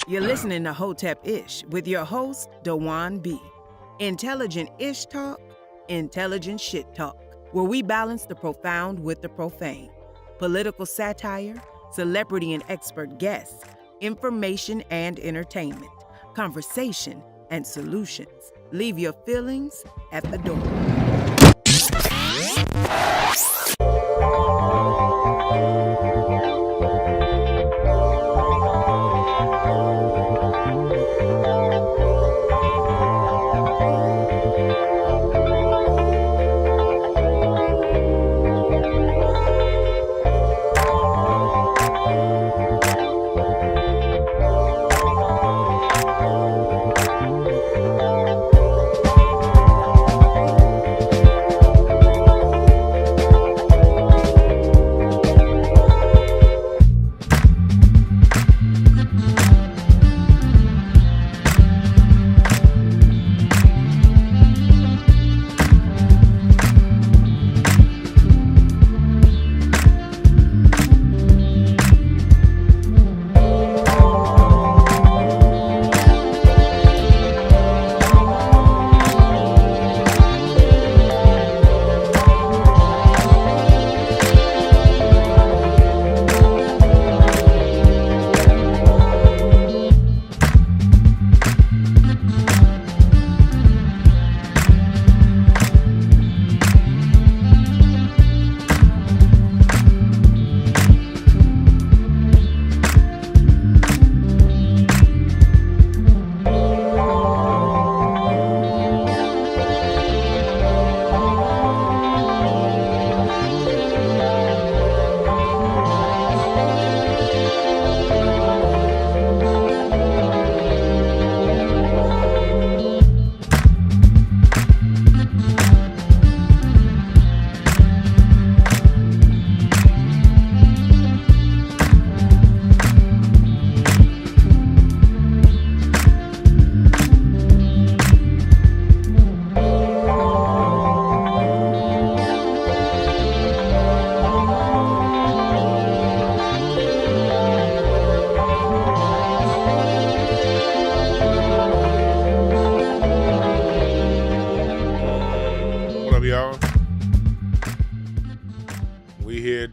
You're listening to Hotep Ish with your host, Dewan B. Intelligent Ish Talk, intelligent shit talk, where we balance the profound with the profane. Political satire, celebrity and expert guests, information and entertainment, conversation and solutions. Leave your feelings at the door.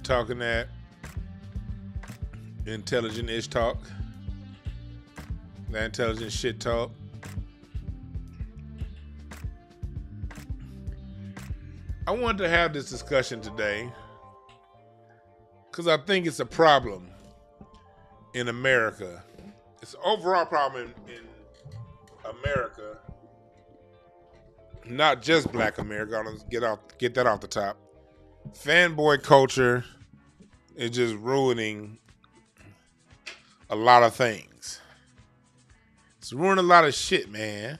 Talking that intelligent ish talk, that intelligent shit talk. I wanted to have this discussion today because I think it's a problem in America. It's an overall problem in America, not just Black America. Let's get that off the top. Fanboy culture is just ruining a lot of things. It's ruining a lot of shit, man.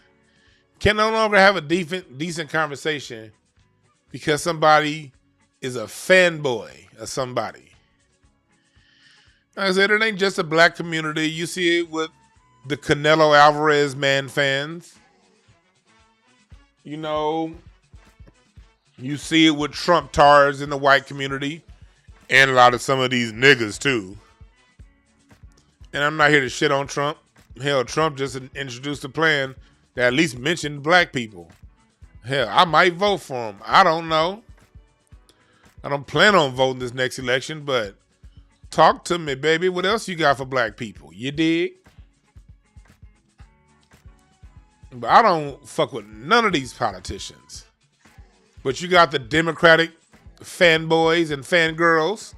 Can no longer have a decent conversation because somebody is a fanboy of somebody. Like I said, it ain't just a Black community. You see it with the Canelo Alvarez man fans. You know, you see it with Trump tars in the white community and a lot of some of these niggas too. And I'm not here to shit on Trump. Hell, Trump just introduced a plan that at least mentioned Black people. Hell, I might vote for him. I don't know. I don't plan on voting this next election, but talk to me, baby. What else you got for Black people? You dig? But I don't fuck with none of these politicians. But you got the Democratic fanboys and fangirls.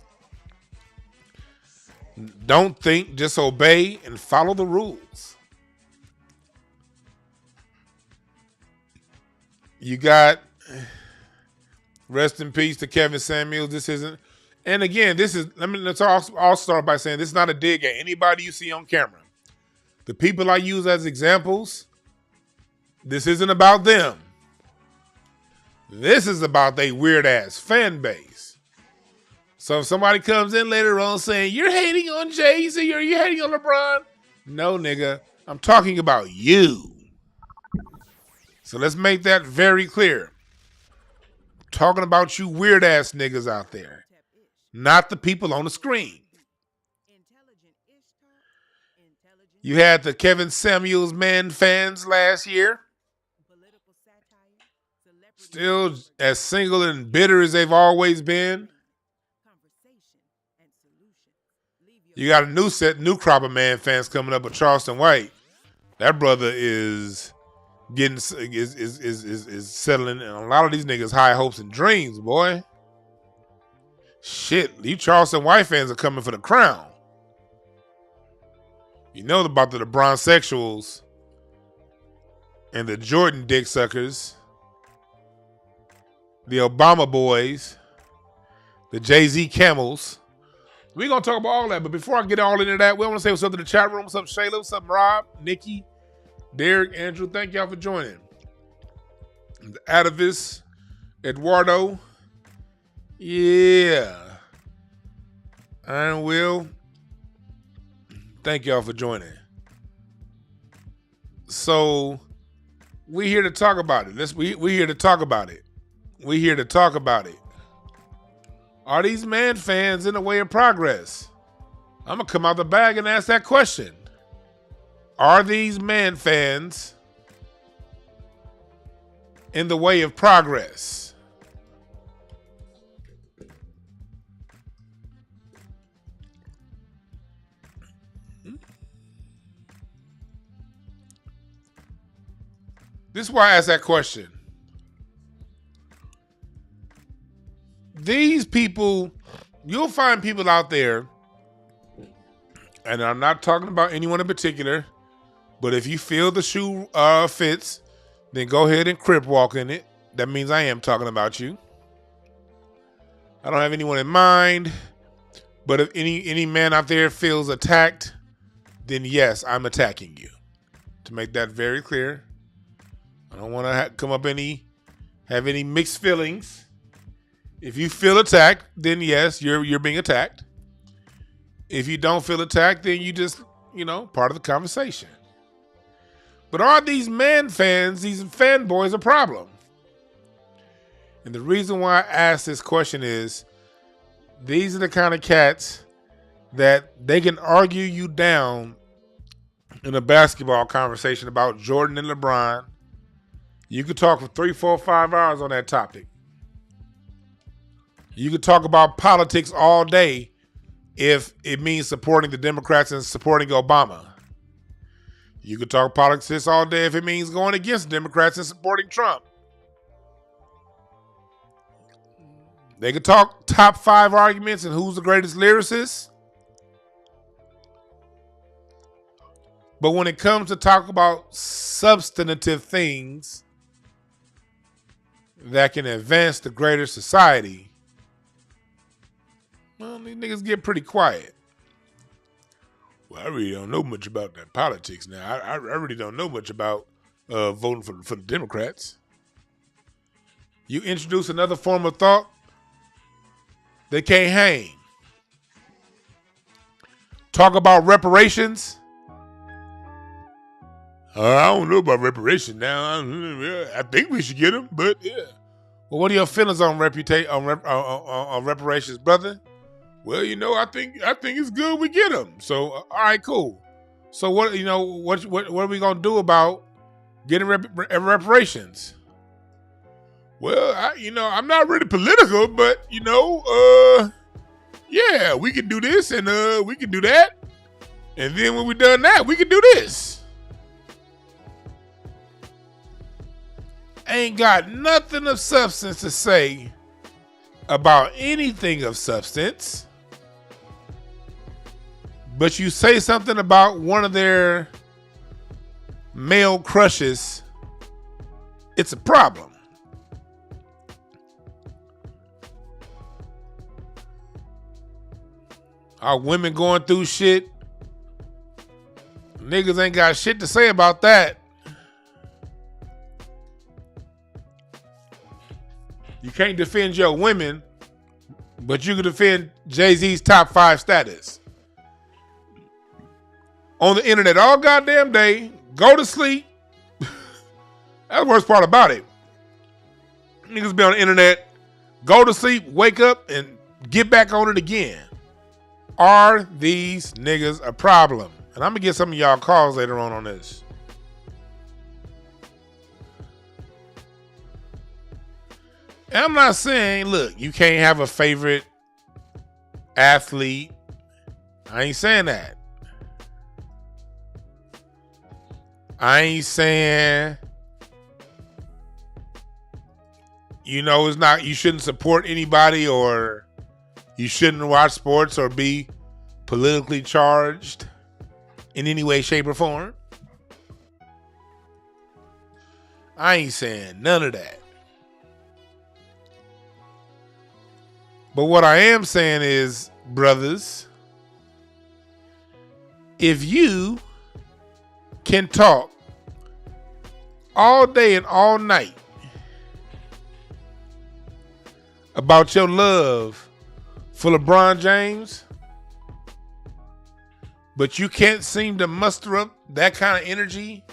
Don't think, just obey and follow the rules. You got, rest in peace to Kevin Samuels. This isn't, and again, let's all start by saying this is not a dig at anybody you see on camera. The people I use as examples, this isn't about them. This is about they weird ass fan base. So if somebody comes in later on saying, you're hating on Jay-Z or you're hating on LeBron. No, nigga, I'm talking about you. So let's make that very clear. I'm talking about you weird ass niggas out there. Not the people on the screen. You had the Kevin Samuels man fans last year. Still as single and bitter as they've always been. You got a new crop of man fans coming up with Charleston White. That brother is getting is settling, and a lot of these niggas high hopes and dreams, boy. Shit, you Charleston White fans are coming for the crown. You know about the LeBron sexuals and the Jordan dick suckers, the Obama boys, the Jay-Z camels. We're going to talk about all that, but before I get all into that, we want to say what's up to the chat room. What's up, Shayla? What's up, Rob, Nikki, Derek, Andrew? Thank y'all for joining. The Atavis, Eduardo. Yeah. And Will. Thank y'all for joining. So, we here to talk about it. We here to talk about it. We here to talk about it. Are these man fans in the way of progress? I'm going to come out the bag and ask that question. Are these man fans in the way of progress? This is why I asked that question. These people, you'll find people out there, and I'm not talking about anyone in particular, but if you feel the shoe fits, then go ahead and crip walk in it. That means I am talking about you. I don't have anyone in mind, but if any man out there feels attacked, then yes, I'm attacking you. To make that very clear, I don't want to come up have any mixed feelings. If you feel attacked, then yes, you're being attacked. If you don't feel attacked, then you just, part of the conversation. But are these man fans, these fanboys, a problem? And the reason why I ask this question is, these are the kind of cats that they can argue you down in a basketball conversation about Jordan and LeBron. You could talk for 3, 4, 5 hours on that topic. You could talk about politics all day if it means supporting the Democrats and supporting Obama. You could talk politics all day if it means going against Democrats and supporting Trump. They could talk top 5 arguments and who's the greatest lyricist. But when it comes to talk about substantive things that can advance the greater society, well, these niggas get pretty quiet. Well, I really don't know much about that politics now. I really don't know much about voting for the Democrats. You introduce another form of thought, they can't hang. Talk about reparations. I don't know about reparations now. I think we should get them, but yeah. Well, what are your feelings on reparations, brother? Well, I think it's good we get them. So, all right, cool. So what are we gonna do about getting reparations? Well, I'm not really political, but yeah, we can do this and we can do that, and then when we're done that, we can do this. Ain't got nothing of substance to say about anything of substance. But you say something about one of their male crushes, it's a problem. Are women going through shit? Niggas ain't got shit to say about that. You can't defend your women, but you can defend Jay-Z's top 5 status. On the internet all goddamn day, go to sleep. That's the worst part about it. Niggas be on the internet, go to sleep, wake up, and get back on it again. Are these niggas a problem? And I'm going to get some of y'all calls later on this. And I'm not saying, look, you can't have a favorite athlete. I ain't saying that. I ain't saying, it's not, you shouldn't support anybody or you shouldn't watch sports or be politically charged in any way, shape, or form. I ain't saying none of that. But what I am saying is, brothers, if you can talk all day and all night about your love for LeBron James, but you can't seem to muster up that kind of energy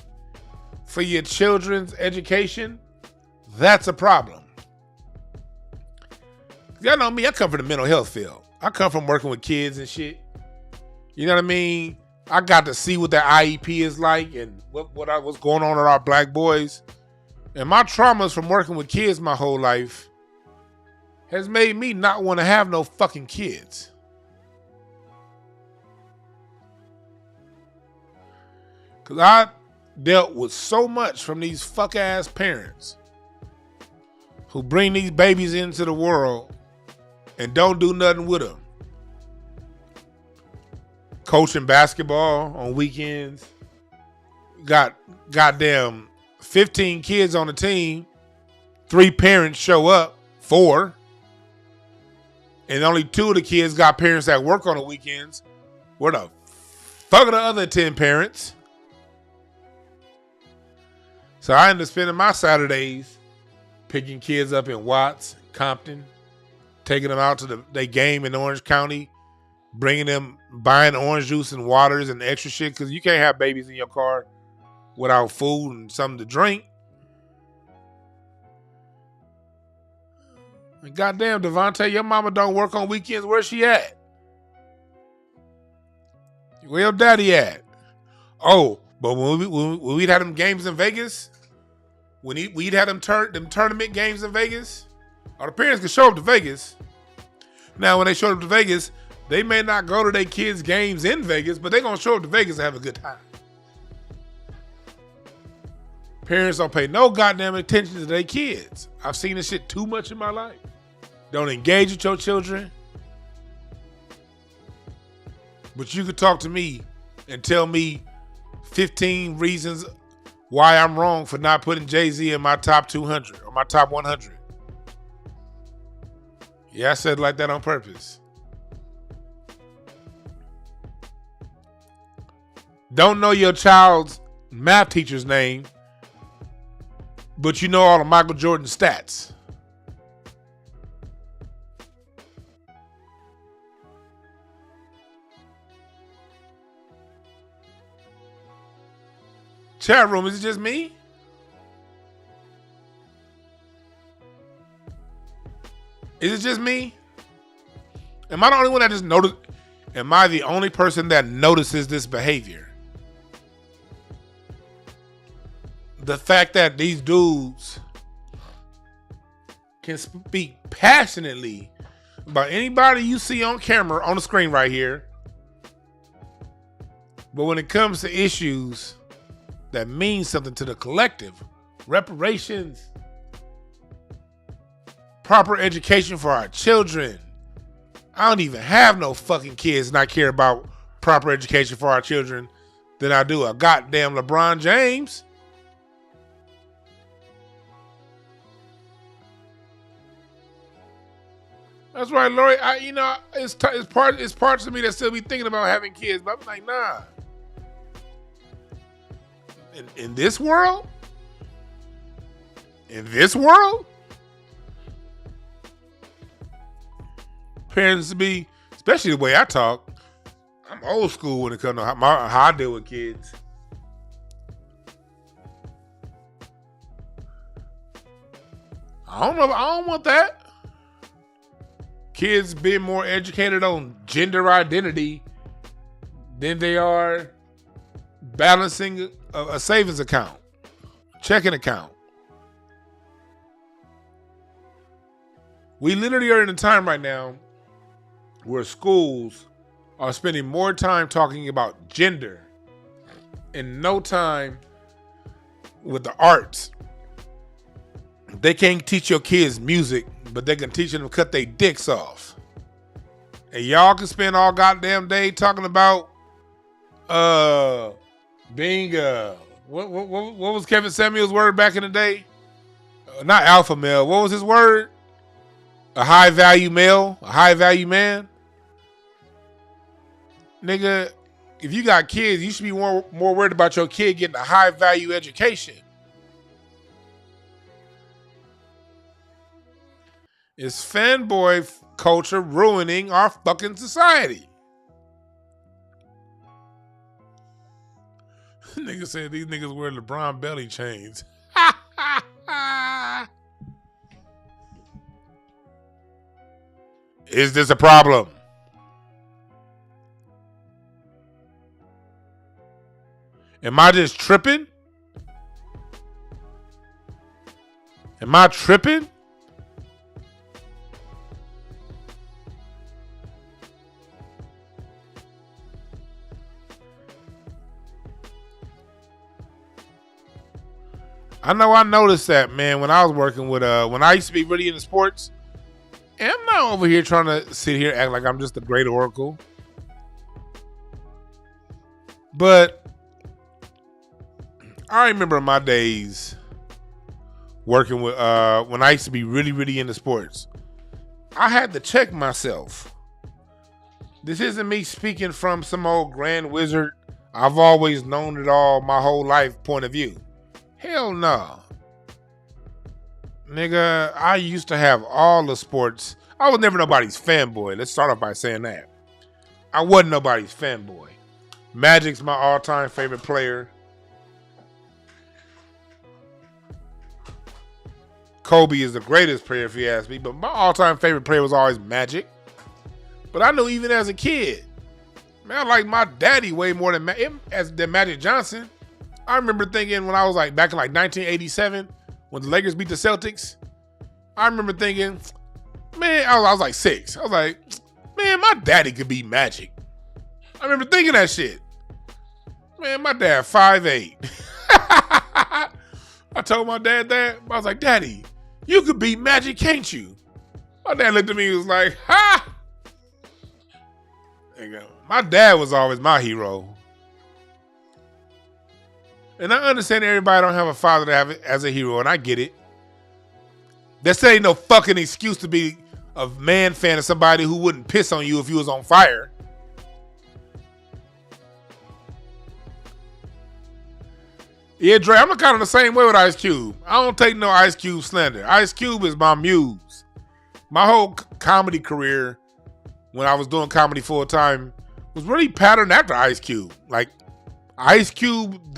for your children's education, that's a problem. Y'all know me, I come from the mental health field. I come from working with kids and shit. You know what I mean? I got to see what that IEP is like and what's going on with our black boys. And my traumas from working with kids my whole life has made me not want to have no fucking kids. Because I dealt with so much from these fuck-ass parents who bring these babies into the world and don't do nothing with them. Coaching basketball on weekends. Got goddamn 15 kids on the team. 3 parents show up. 4. And only 2 of the kids got parents that work on the weekends. Where the fuck are the other 10 parents? So I end up spending my Saturdays picking kids up in Watts, Compton, taking them out to their game in Orange County, bringing them, buying orange juice and waters and extra shit, because you can't have babies in your car without food and something to drink. And goddamn, Devontae, your mama don't work on weekends. Where's she at? Where your daddy at? Oh, but when we'd have them games in Vegas, when we'd have them tournament games in Vegas, or the parents could show up to Vegas. Now, when they show up to Vegas, they may not go to their kids' games in Vegas, but they're going to show up to Vegas and have a good time. Parents don't pay no goddamn attention to their kids. I've seen this shit too much in my life. Don't engage with your children. But you could talk to me and tell me 15 reasons why I'm wrong for not putting Jay-Z in my top 200 or my top 100. Yeah, I said it like that on purpose. Don't know your child's math teacher's name, but you know all of Michael Jordan's stats. Chat room, is it just me? Is it just me? Am I the only one that just noticed? Am I the only person that notices this behavior? The fact that these dudes can speak passionately about anybody you see on camera, on the screen right here. But when it comes to issues that mean something to the collective, reparations, proper education for our children. I don't even have no fucking kids and I care about proper education for our children than I do a goddamn LeBron James. That's right, Lori. It's parts of me that still be thinking about having kids, but I'm like, nah. In this world? Parents be, especially the way I talk, I'm old school when it comes to how I deal with kids. I don't want that. Kids being more educated on gender identity than they are balancing a savings account, checking account. We literally are in a time right now where schools are spending more time talking about gender and no time with the arts. They can't teach your kids music, but they can teach them to cut their dicks off. And y'all can spend all goddamn day talking about being what was Kevin Samuel's word back in the day? Not alpha male. What was his word? A high value male, a high value man. Nigga, if you got kids, you should be more worried about your kid getting a high value education. Is fanboy culture ruining our fucking society? Nigga said these niggas wear LeBron belly chains. Is this a problem? Am I just tripping? Am I tripping? I know I noticed that, man, when I was working with, when I used to be really into sports, and I'm not over here trying to sit here and act like I'm just a great oracle. But I remember my days working with, when I used to be really, really into sports. I had to check myself. This isn't me speaking from some old grand wizard, I've always known it all my whole life point of view. Hell no. Nigga, I used to have all the sports. I was never nobody's fanboy. Let's start off by saying that. I wasn't nobody's fanboy. Magic's my all-time favorite player. Kobe is the greatest player if you ask me, but my all-time favorite player was always Magic. But I knew even as a kid, man, I liked my daddy way more than Magic Johnson. I remember thinking when I was like back in like 1987 when the Lakers beat the Celtics. I remember thinking, man, I was like 6. I was like, man, my daddy could beat Magic. I remember thinking that shit. Man, my dad 5'8". I told my dad that. I was like, Daddy, you could beat Magic, can't you? My dad looked at me and was like, ha! My dad was always my hero. And I understand everybody don't have a father to have it as a hero, and I get it. That ain't no fucking excuse to be a man fan of somebody who wouldn't piss on you if you was on fire. Yeah, Dre, I'm kind of the same way with Ice Cube. I don't take no Ice Cube slander. Ice Cube is my muse. My whole comedy career, when I was doing comedy full time, was really patterned after Ice Cube. Like, Ice Cube,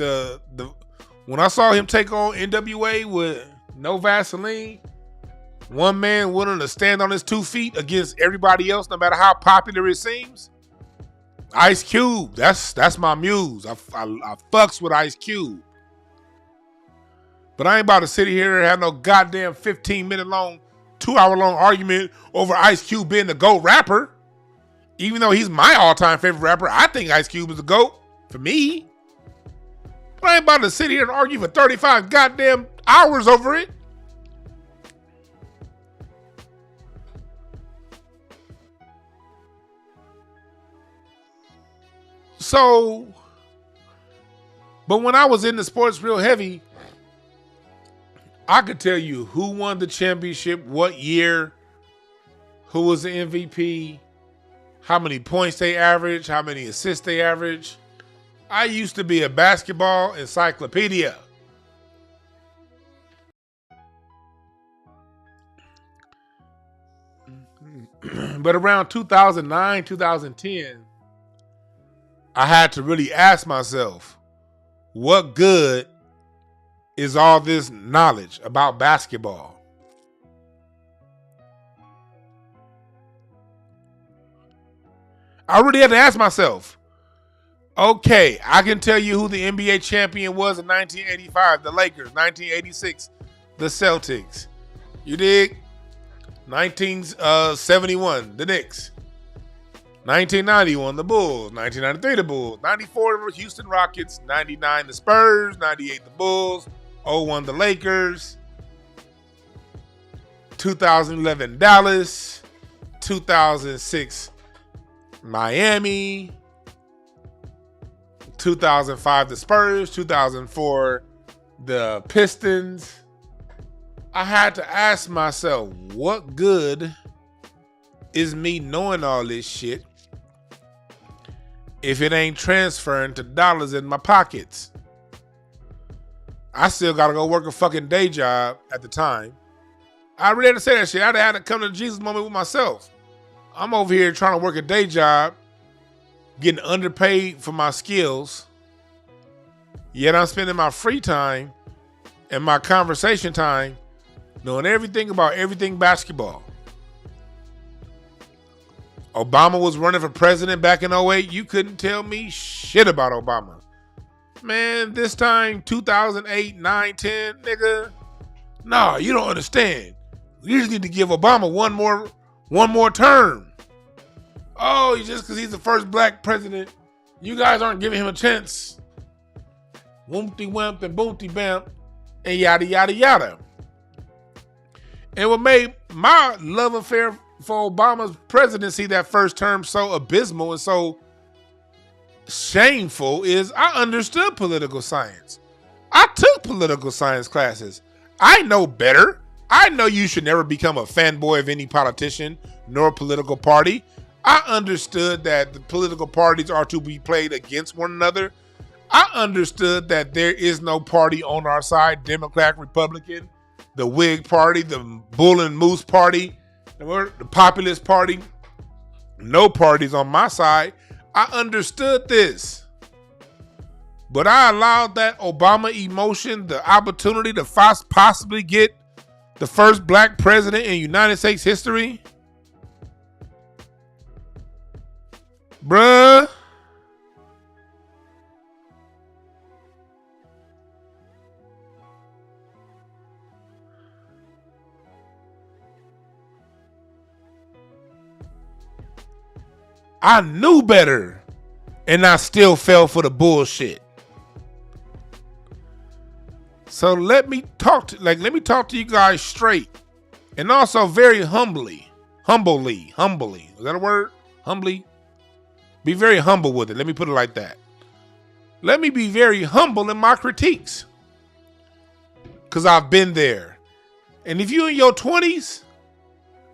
when I saw him take on NWA with no Vaseline, one man willing to stand on his 2 feet against everybody else, no matter how popular it seems. Ice Cube, that's my muse. I fucks with Ice Cube. But I ain't about to sit here and have no goddamn 15-minute long, 2-hour-long argument over Ice Cube being the GOAT rapper. Even though he's my all-time favorite rapper, I think Ice Cube is the GOAT for me. But I ain't about to sit here and argue for 35 goddamn hours over it. So, but when I was in the sports real heavy, I could tell you who won the championship, what year, who was the MVP, how many points they averaged, how many assists they averaged. I used to be a basketball encyclopedia. But around 2009, 2010, I had to really ask myself, what good is all this knowledge about basketball? I really had to ask myself, Okay, I can tell you who the NBA champion was in 1985, the Lakers. 1986, the Celtics. You dig? 1971, the Knicks. 1991, the Bulls. 1993, the Bulls. 94, the Houston Rockets. 99, the Spurs. 98, the Bulls. 01, the Lakers. 2011, Dallas. 2006, Miami. 2005, the Spurs. 2004, the Pistons. I had to ask myself, what good is me knowing all this shit if it ain't transferring to dollars in my pockets? I still gotta go work a fucking day job at the time. I really had to say that shit. I had to come to the Jesus moment with myself. I'm over here trying to work a day job, getting underpaid for my skills, yet I'm spending my free time and my conversation time knowing everything about everything basketball. Obama was running for president back in 08. You couldn't tell me shit about Obama. Man, this time, 2008, 9, 10, nigga. Nah, you don't understand. We just need to give Obama one more term. Oh, just because he's the first black president, you guys aren't giving him a chance. Woompty wamp and boomty bamp and yada yada yada. And what made my love affair for Obama's presidency that first term so abysmal and so shameful is I understood political science. I took political science classes. I know better. I know you should never become a fanboy of any politician nor political party. I understood that the political parties are to be played against one another. I understood that there is no party on our side, Democrat, Republican, the Whig Party, the Bull and Moose Party, the Populist Party. No parties on my side. I understood this. But I allowed that Obama emotion, the opportunity to possibly get the first black president in United States history. Bruh. I knew better, and I still fell for the bullshit. So let me talk to you guys straight, and also very humbly. Is that a word? Humbly. Be very humble with it. Let me put it like that. Let me be very humble in my critiques, because I've been there. And if you're in your 20s,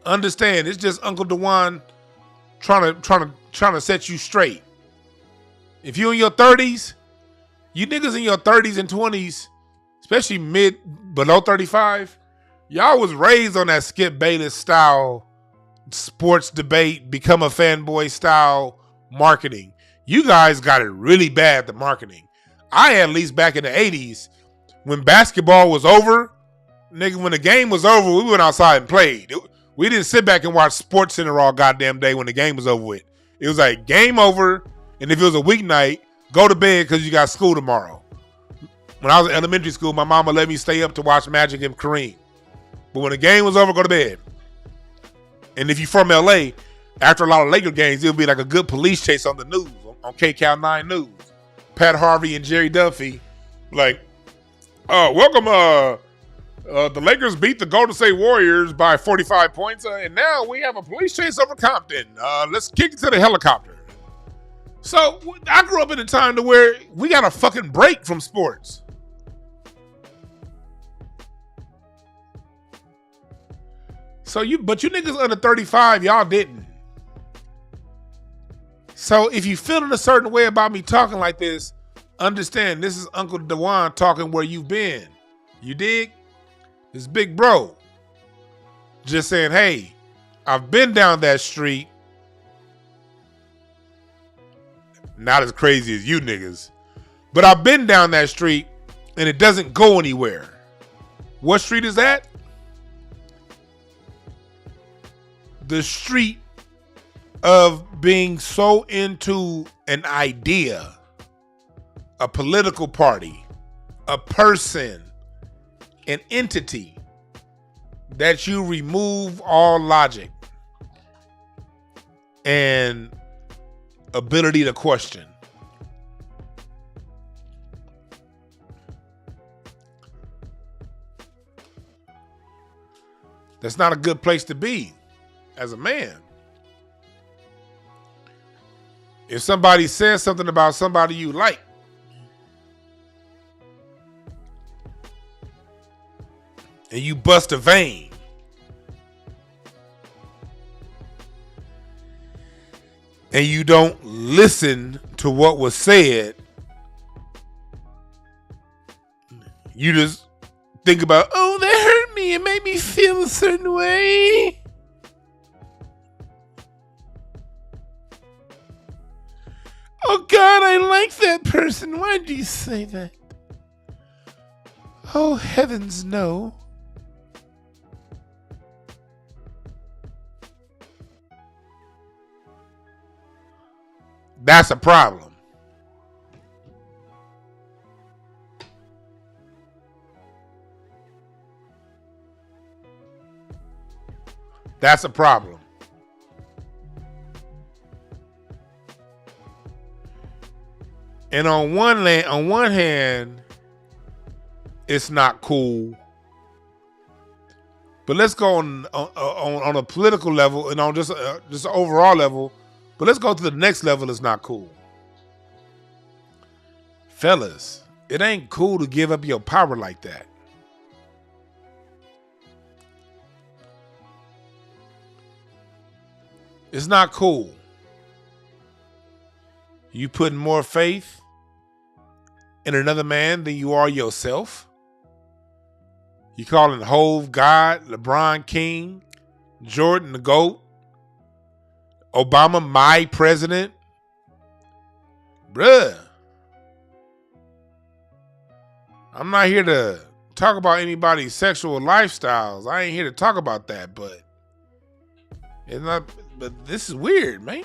understand it's just Uncle DeJuan trying to set you straight. If you in your 30s, you niggas in your 30s and 20s, especially below 35, y'all was raised on that Skip Bayless style sports debate, become a fanboy style marketing. You guys got it really bad, the marketing. I at least back in the 80s, when basketball was over, nigga, when the game was over, we went outside and played. We didn't sit back and watch Sports Center all goddamn day when the game was over with. It was like game over, and if it was a weeknight, go to bed because you got school tomorrow. When I was in elementary school, my mama let me stay up to watch Magic and Kareem. But when the game was over, go to bed. And if you're from LA, after a lot of Laker games, it'll be like a good police chase on the news, on KCAL 9 News. Pat Harvey and Jerry Duffy, like, welcome, the Lakers beat the Golden State Warriors by 45 points, and now we have a police chase over Compton. Let's kick it to the helicopter. So I grew up in a time to where we got a fucking break from sports. But you niggas under 35, y'all didn't. So if you feeling a certain way about me talking like this, understand this is Uncle DeJuan talking where you've been. You dig? This big bro just saying, hey, I've been down that street. Not as crazy as you niggas, but I've been down that street and it doesn't go anywhere. What street is that? The street of being so into an idea a political party, a person, an entity, that you remove all logic and ability to question. That's not a good place to be as a man. If somebody says something about somebody you like, and you bust a vein, and you don't listen to what was said, you just think about, oh, that hurt me. It made me feel a certain way. Oh, God, I like that person. Why did you say that? Oh, heavens, no. That's a problem. That's a problem. And on one hand, it's not cool. But let's go on a political level and on just an overall level. But let's go to the next level. It's not cool. Fellas, it ain't cool to give up your power like that. It's not cool. You putting more faith in another man than you are yourself. You calling Hove God, LeBron King, Jordan the GOAT, Obama my president. Bruh. I'm not here to talk about anybody's sexual lifestyles. I ain't here to talk about that, but it's not. But this is weird, man.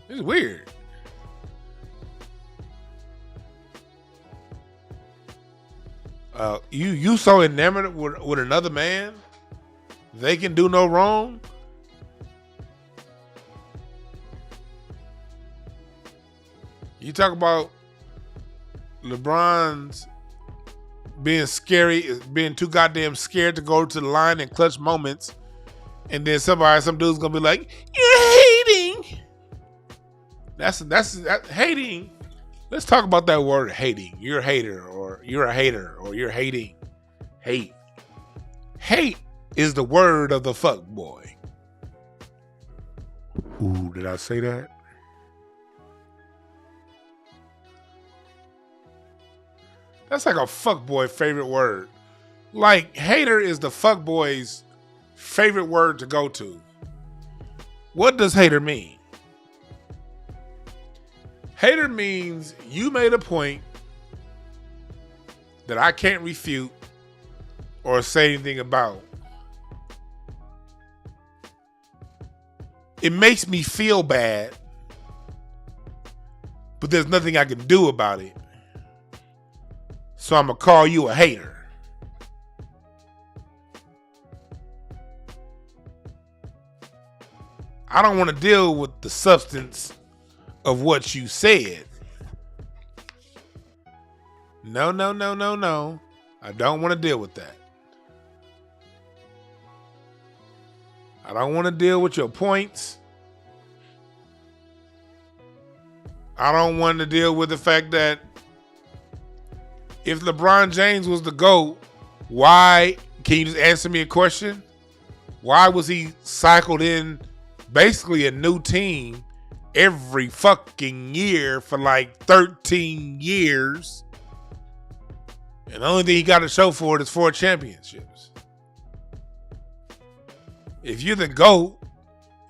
It's weird. You so enamored with another man, they can do no wrong. You talk about LeBron's being scary, being too goddamn scared to go to the line in clutch moments, and then some dude's gonna be like, "You're hating." That's hating. Let's talk about that word, hating. You're a hater, or you're a hater, or you're hating. Hate. Hate is the word of the fuck boy. Ooh, did I say that? That's like a fuckboy favorite word. Like, hater is the fuckboy's favorite word to go to. What does hater mean? Hater means you made a point that I can't refute or say anything about. It makes me feel bad, but there's nothing I can do about it. So I'm going to call you a hater. I don't want to deal with the substance of what you said. No. I don't want to deal with that. I don't want to deal with your points. I don't want to deal with the fact that if LeBron James was the GOAT, why, can you just answer me a question? Why was he cycled in basically a new team every fucking year for like 13 years? And the only thing he got to show for it is 4 championships. If you're the GOAT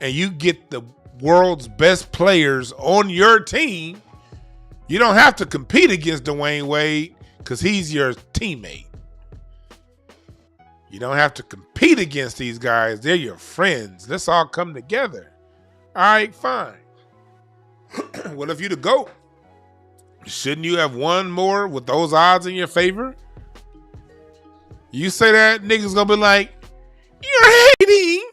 and you get the world's best players on your team, you don't have to compete against Dwayne Wade because he's your teammate. You don't have to compete against these guys. They're your friends. Let's all come together. All right, fine. Well, if you're the GOAT Shouldn't you have won more with those odds in your favor? You say that, niggas gonna be like, you're hating.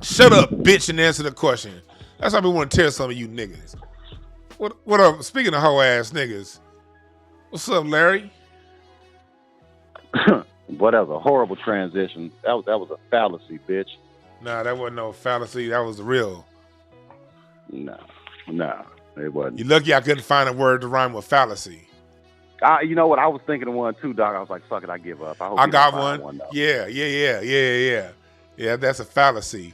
Shut up, bitch, and answer the question. That's how we want to tell some of you niggas. What up? Speaking of hoe ass niggas, what's up, Larry? Whatever, horrible transition. That was a fallacy, bitch. Nah, that wasn't no fallacy. That was the real. No, it wasn't. You lucky I couldn't find a word to rhyme with fallacy. You know what? I was thinking of one too, dog. I was like, fuck it, I give up. I got one. Yeah. Yeah, that's a fallacy,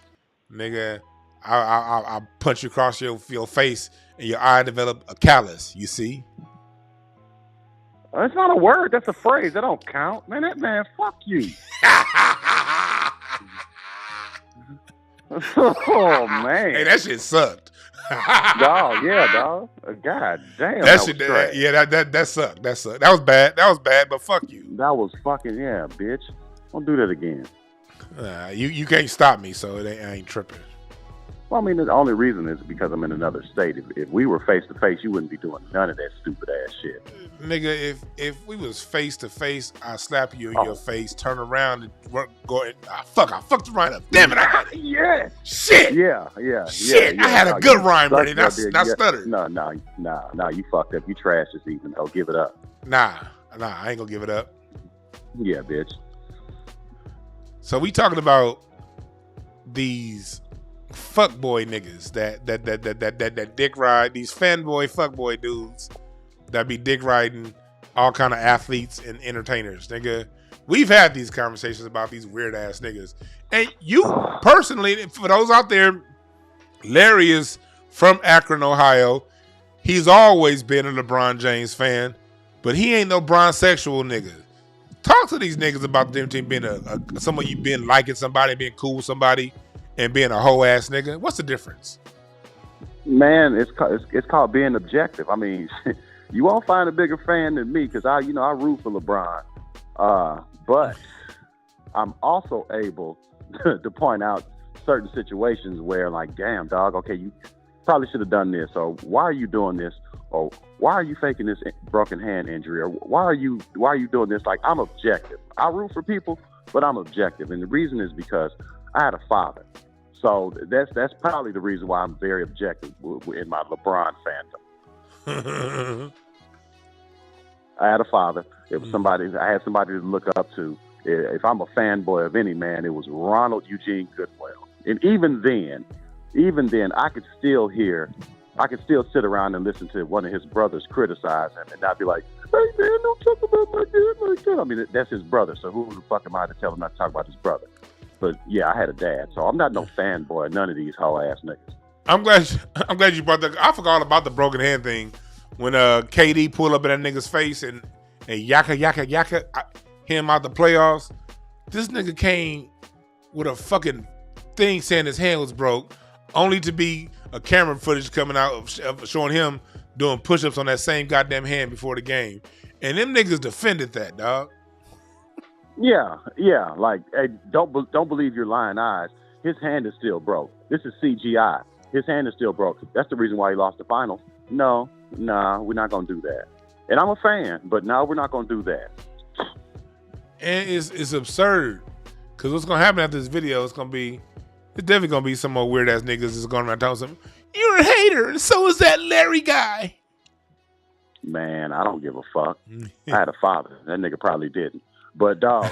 nigga. I punch you across your face and your eye develop a callus. You see? That's not a word. That's a phrase. That don't count, man. Fuck you. Oh man. Hey, that shit sucked. Dog, yeah, dog. God damn. That shit. That sucked. That sucked. That was bad. But fuck you. That was fucking bitch. Don't do that again. You can't stop me, so I ain't tripping. Well, I mean, the only reason is because I'm in another state. If we were face to face, you wouldn't be doing none of that stupid ass shit. Nigga, if we was face to face, I'd slap you in your face, turn around, and go. I fucked the rhyme up. Damn it! Yeah. Shit. Yeah. Shit. I had a good rhyme ready. Not stuttered. No. You fucked up. You trashed this evening. Oh, give it up. Nah. I ain't gonna give it up. Yeah, bitch. So we talking about these fuckboy niggas that dick ride, these fanboy fuckboy dudes that be dick riding all kind of athletes and entertainers. Nigga, we've had these conversations about these weird ass niggas. And you personally, for those out there, Larry is from Akron, Ohio. He's always been a LeBron James fan, but he ain't no bron-sexual nigga. Talk to these niggas about the difference between being some of you been liking somebody, being cool with somebody, and being a hoe ass nigga. What's the difference? Man, it's called being objective. I mean, you won't find a bigger fan than me because I root for LeBron. But I'm also able to point out certain situations where, like, damn, dog, okay, you probably should have done this, or why are you doing this, or why are you faking this broken hand injury, or why are you doing this? Like, I'm objective. I root for people, but I'm objective, and the reason is because I had a father. So that's probably the reason why I'm very objective in my LeBron fandom. I had a father. It was somebody. I had somebody to look up to. If I'm a fanboy of any man, it was Ronald Eugene Goodwill. And even then, I could still sit around and listen to one of his brothers criticize him and not be like, hey man, don't talk about my dad like that. I mean, that's his brother, so who the fuck am I to tell him not to talk about his brother? But yeah, I had a dad, so I'm not no fanboy. None of these hoe ass niggas. I'm glad you brought that. I forgot all about the broken hand thing when KD pulled up in that nigga's face and yaka him out the playoffs. This nigga came with a fucking thing saying his hand was broke, only to be a camera footage coming out of showing him doing push-ups on that same goddamn hand before the game, and them niggas defended that, dog. Yeah. Like, hey, don't believe your lying eyes. His hand is still broke. This is CGI. His hand is still broke. That's the reason why he lost the finals. No, we're not gonna do that. And I'm a fan, but no, we're not gonna do that. And it's absurd because what's gonna happen after this video? It's definitely gonna be some more weird ass niggas that's going around telling something. You're a hater, and so is that Larry guy. Man, I don't give a fuck. I had a father. That nigga probably didn't. But dog,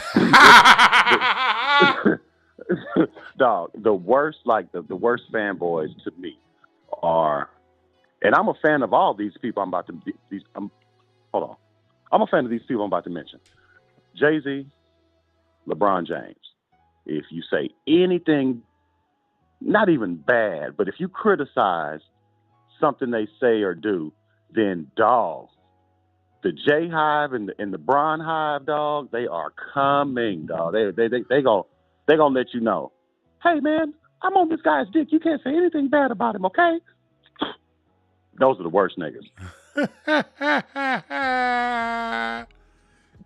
dog, the worst fanboys to me are, and I'm a fan of all these people I'm a fan of these people I'm about to mention. Jay-Z, LeBron James. If you say anything, not even bad, but if you criticize something they say or do, then dog, the J Hive and the Bron Hive, dog, they are coming, dog. They gonna let you know. Hey man, I'm on this guy's dick. You can't say anything bad about him, okay? Those are the worst niggas.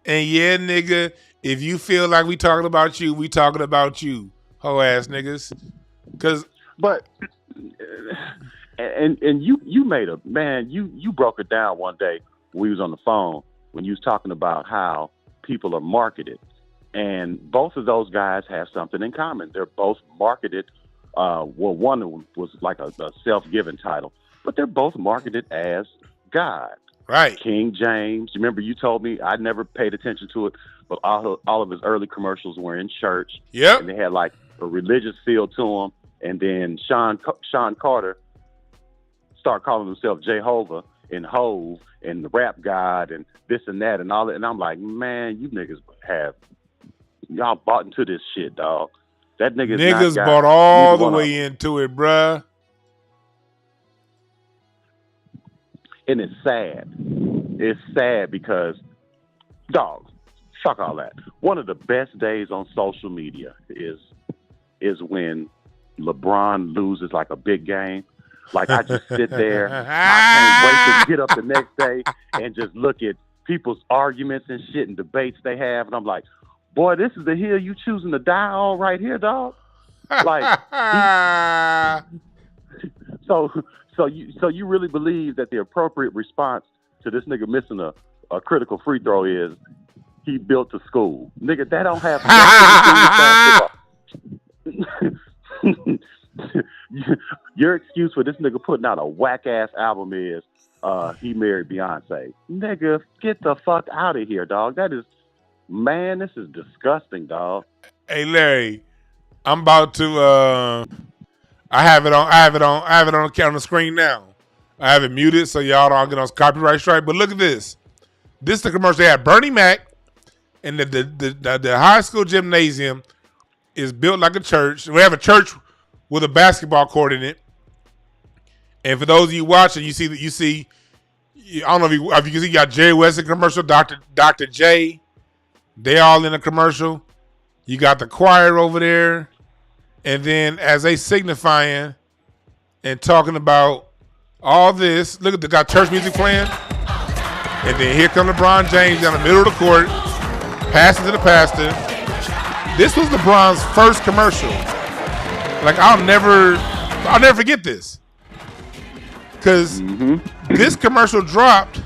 And yeah, nigga, if you feel like we talking about you, hoe ass niggas. But And you made a man. You broke it down one day when we was on the phone when you was talking about how people are marketed, and both of those guys have something in common. They're both marketed. Well, one was like a self-given title, but they're both marketed as God. Right. King James. Remember, you told me I never paid attention to it, but all of his early commercials were in church. Yep. And they had like a religious feel to them. And then Sean Carter started calling himself Jehovah and Hove and the Rap God and this and that and all that. And I'm like, man, you niggas y'all bought into this shit, dog. That niggas bought all the way into it, bruh. And it's sad. It's sad because, dog, fuck all that. One of the best days on social media is when LeBron loses like a big game. Like I just sit there, I can't wait to get up the next day and just look at people's arguments and shit and debates they have, and I'm like, boy, this is the hill you choosing to die on right here, dog. Like, so you really believe that the appropriate response to this nigga missing a critical free throw is he built a school? Nigga, that don't have nothing to do with basketball. Your excuse for this nigga putting out a whack ass album is he married Beyonce. Nigga, get the fuck out of here, dog. That is, man, this is disgusting, dog. Hey Larry, I'm about to I have it on the screen now. I have it muted so y'all don't get on copyright strike. But look at this. This is the commercial. They had Bernie Mac, and the high school gymnasium is built like a church. We have a church with a basketball court in it. And for those of you watching, you see. I don't know if you can see. You got Jerry West in commercial, Dr. J. They all in a commercial. You got the choir over there. And then as they signifying and talking about all this, look at they got church music playing. And then here comes LeBron James down the middle of the court, passing to the pastor. This was LeBron's first commercial. Like I'll never forget this. Because this commercial dropped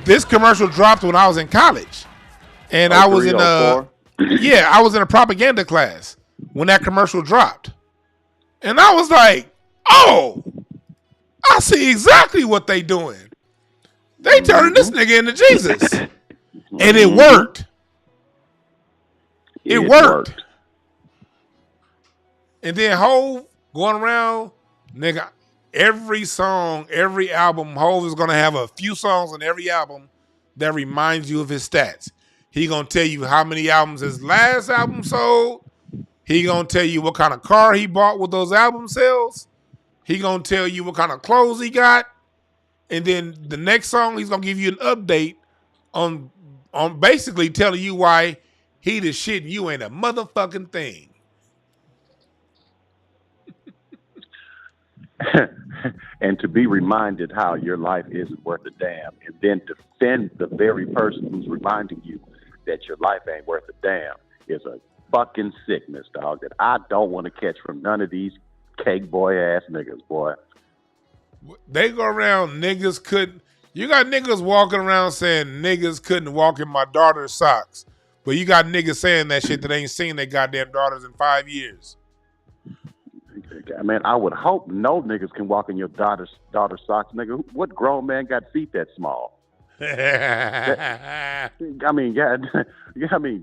when I was in college. And I was in I was in a propaganda class when that commercial dropped. And I was like, oh, I see exactly what they doing. They turning this nigga into Jesus. And it worked. It worked. And then Hov going around, nigga, every song, every album, Hov is going to have a few songs on every album that reminds you of his stats. He gonna tell you how many albums his last album sold. He gonna tell you what kind of car he bought with those album sales. He gonna tell you what kind of clothes he got. And then the next song, he's gonna give you an update on basically telling you why he the shit and you ain't a motherfucking thing. And to be reminded how your life isn't worth a damn, and then defend the very person who's reminding you that your life ain't worth a damn is a fucking sickness, dog, that I don't want to catch from none of these cake boy ass niggas, boy. They go around, niggas couldn't. You got niggas walking around saying niggas couldn't walk in my daughter's socks. But you got niggas saying that shit that ain't seen their goddamn daughters in 5 years. Man, I would hope no niggas can walk in your daughter's socks, nigga. What grown man got feet that small? I mean,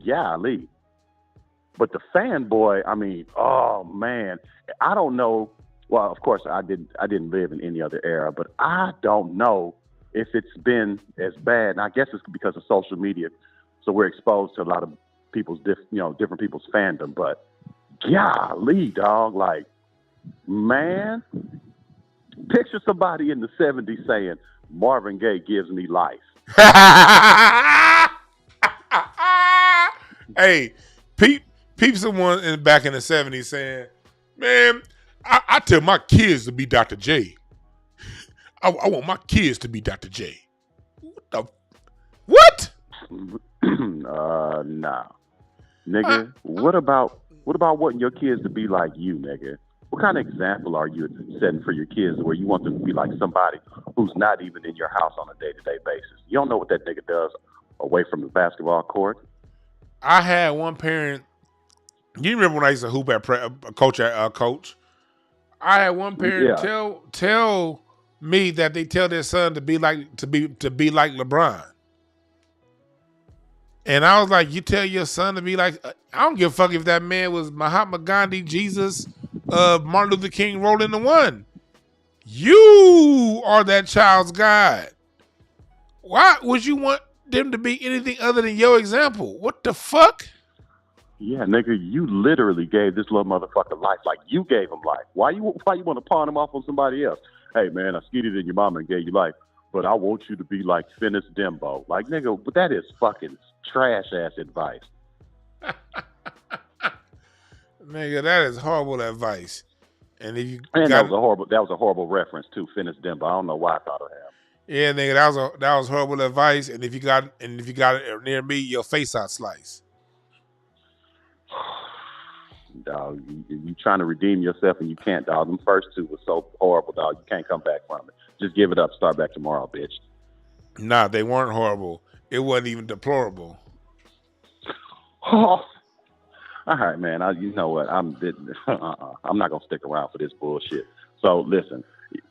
golly. But the fanboy, I mean, oh man, I don't know. Well, of course, I didn't live in any other era, but I don't know if it's been as bad. And I guess it's because of social media, so we're exposed to a lot of people's different people's fandom. But golly, dog, like, man, picture somebody in the 70s saying Marvin Gaye gives me life. Hey, peep someone back in the 70s saying, man, I tell my kids to be Dr. J. I want my kids to be Dr. J. What? Nah. Nigga, what about wanting your kids to be like you, nigga? What kind of example are you setting for your kids where you want them to be like somebody who's not even in your house on a day-to-day basis? You don't know what that nigga does away from the basketball court. I had one parent. You remember when I used to hoop at coach? I had one parent tell me that they tell their son to be like LeBron. And I was like, you tell your son to be like, I don't give a fuck if that man was Mahatma Gandhi, Jesus, Martin Luther King rolled into one. You are that child's God. Why would you want them to be anything other than your example? What the fuck? Yeah, nigga, you literally gave this little motherfucker life. Like, you gave him life. Why you want to pawn him off on somebody else? Hey, man, I skeeted in your mama and gave you life, but I want you to be like Finis Dembo. Like, nigga, that is fucking trash-ass advice. Nigga, that is horrible advice. And if you that was a horrible reference to Finis Dembo. I don't know why I thought of him. Yeah, nigga, that was horrible advice. And if you got it near me, your face out slice. Dog, you trying to redeem yourself and you can't, dog. Them first two were so horrible, dog. You can't come back from it. Just give it up. Start back tomorrow, bitch. Nah, they weren't horrible. It wasn't even deplorable. Oh. All right, man. You know what? I'm not gonna stick around for this bullshit. So listen,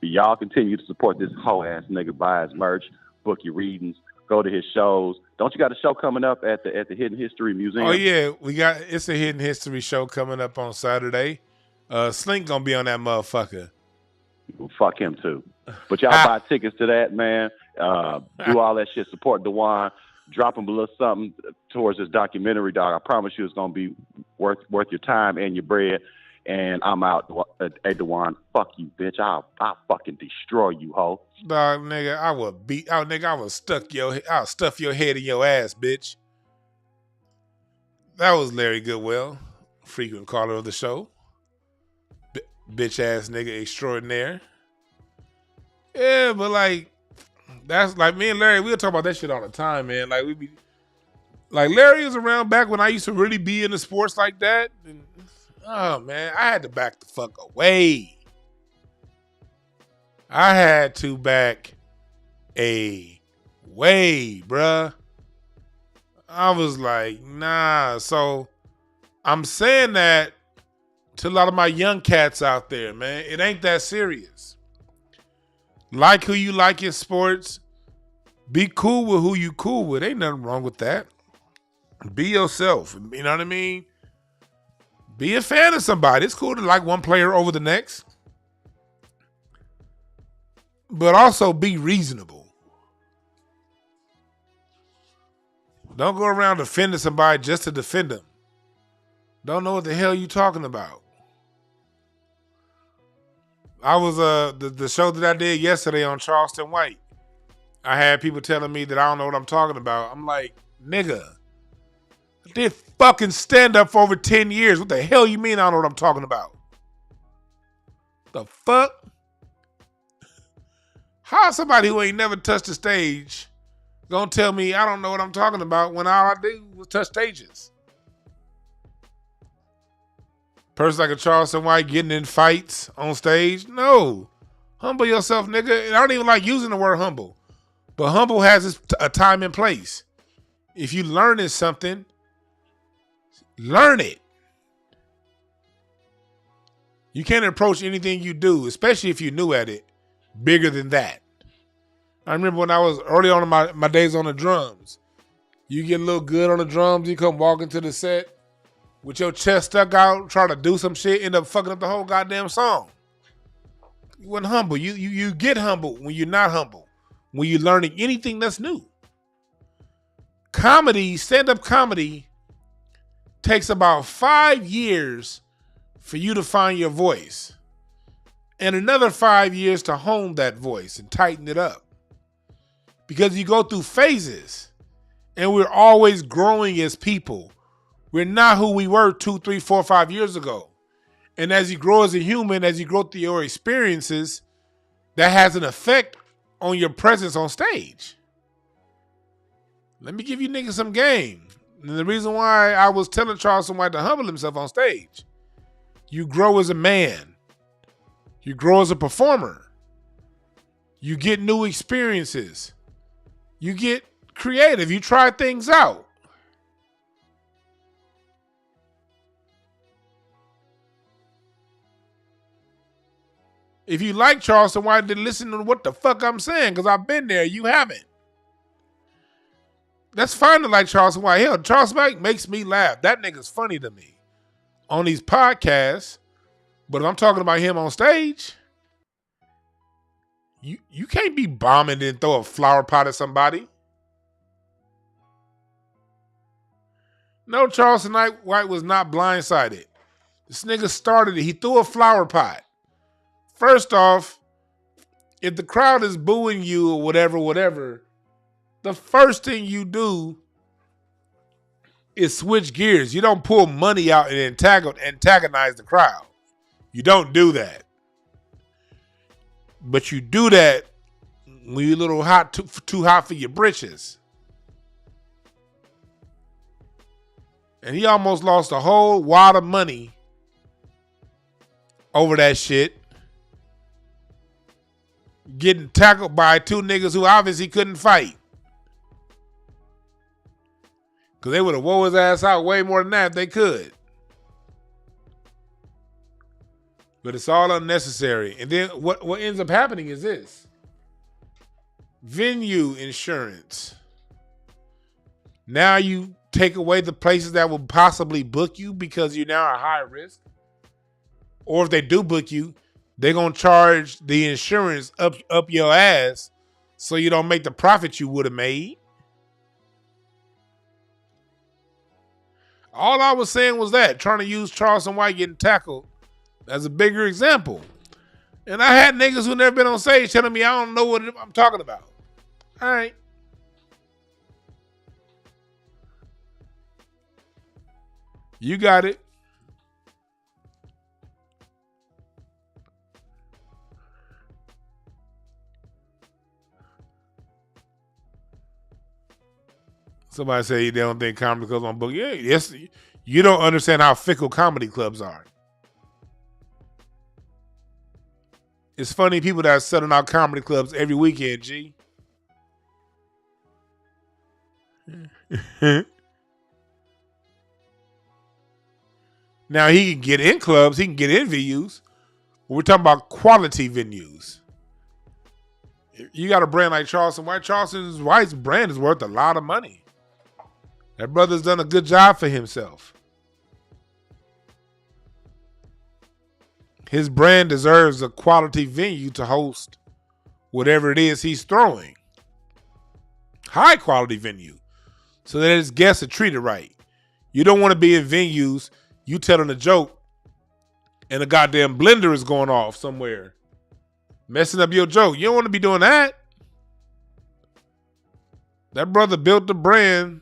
y'all continue to support this hoe ass nigga. Buy his merch, book your readings, go to his shows. Don't you got a show coming up at the Hidden History Museum? Oh yeah, it's a Hidden History show coming up on Saturday. Slink gonna be on that motherfucker. Fuck him too. But y'all buy tickets to that, man. Do all that shit. Support DeJuan. Drop him a little something towards this documentary, dog. I promise you it's going to be worth your time and your bread. And I'm out. Hey, DeJuan, fuck you, bitch. I'll fucking destroy you, ho. Dog, nigga, I'll stuff your head in your ass, bitch. That was Larry Goodwell, frequent caller of the show. Bitch ass nigga extraordinaire. Yeah, but like, that's like me and Larry, we'll talk about that shit all the time, man. Like Larry was around back when I used to really be into sports like that. And, oh man, I had to back the fuck away. I had to back away, bruh. I was like, nah. So I'm saying that to a lot of my young cats out there, man. It ain't that serious. Like who you like in sports. Be cool with who you cool with. Ain't nothing wrong with that. Be yourself. You know what I mean? Be a fan of somebody. It's cool to like one player over the next. But also be reasonable. Don't go around defending somebody just to defend them. Don't know what the hell you talking about. I was the show that I did yesterday on Charleston White. I had people telling me that I don't know what I'm talking about. I'm like, nigga, I did fucking stand up for over 10 years. What the hell you mean I don't know what I'm talking about? The fuck? How somebody who ain't never touched the stage gonna tell me I don't know what I'm talking about when all I do was touch stages? Person like a Charleston White getting in fights on stage? No. Humble yourself, nigga. And I don't even like using the word humble. But humble has a time and place. If you learning something, learn it. You can't approach anything you do, especially if you're new at it, bigger than that. I remember when I was early on in my days on the drums. You get a little good on the drums, you come walking to the set with your chest stuck out, try to do some shit, end up fucking up the whole goddamn song. You wasn't humble. You get humble when you're not humble. When you're learning anything that's new. Comedy, stand-up comedy, takes about 5 years for you to find your voice. And another 5 years to hone that voice and tighten it up. Because you go through phases. And we're always growing as people. We're not who we were 2, 3, 4, 5 years ago. And as you grow as a human, as you grow through your experiences, that has an effect on your presence on stage. Let me give you niggas some game. And the reason why I was telling Charleston White to humble himself on stage. You grow as a man. You grow as a performer. You get new experiences. You get creative. You try things out. If you like Charleston White, then listen to what the fuck I'm saying, because I've been there. You haven't. That's fine to like Charleston White. Hell, Charleston White makes me laugh. That nigga's funny to me on these podcasts. But if I'm talking about him on stage, you can't be bombing and throw a flower pot at somebody. No, Charleston White was not blindsided. This nigga started it. He threw a flower pot. First off, if the crowd is booing you or whatever, the first thing you do is switch gears. You don't pull money out and antagonize the crowd. You don't do that. But you do that when you're a little hot, too hot for your britches. And he almost lost a whole wad of money over that shit. Getting tackled by two niggas who obviously couldn't fight. Because they would have wore his ass out way more than that if they could. But it's all unnecessary. And then what ends up happening is this. Venue insurance. Now you take away the places that will possibly book you because you're now at high risk. Or if they do book you, they're going to charge the insurance up your ass so you don't make the profit you would have made. All I was saying was that, trying to use Charleston White getting tackled as a bigger example. And I had niggas who never been on stage telling me I don't know what I'm talking about. All right. You got it. Somebody say they don't think comedy clubs on book. Yeah, yes, you don't understand how fickle comedy clubs are. It's funny people that are selling out comedy clubs every weekend, G. Now he can get in clubs, he can get in venues. We're talking about quality venues. You got a brand like Charleston White. Charleston White's brand is worth a lot of money. That brother's done a good job for himself. His brand deserves a quality venue to host whatever it is he's throwing. High quality venue. So that his guests are treated right. You don't want to be in venues, you telling a joke, and a goddamn blender is going off somewhere, messing up your joke. You don't want to be doing that. That brother built the brand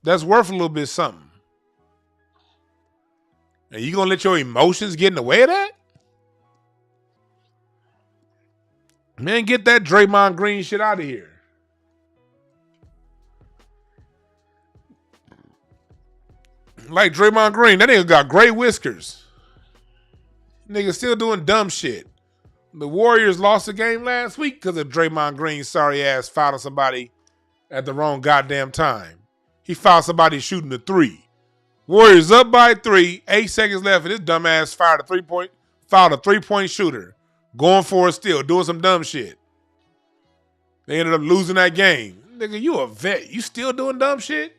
that's worth a little bit of something. And you gonna let your emotions get in the way of that? Man, get that Draymond Green shit out of here. Like Draymond Green, that nigga got gray whiskers. Nigga still doing dumb shit. The Warriors lost the game last week because of Draymond Green's sorry ass fouling somebody at the wrong goddamn time. He fouled somebody shooting a three. Warriors up by 3, 8 seconds left, and this dumbass fouled a three-point shooter. Going for it still, doing some dumb shit. They ended up losing that game. Nigga, you a vet. You still doing dumb shit?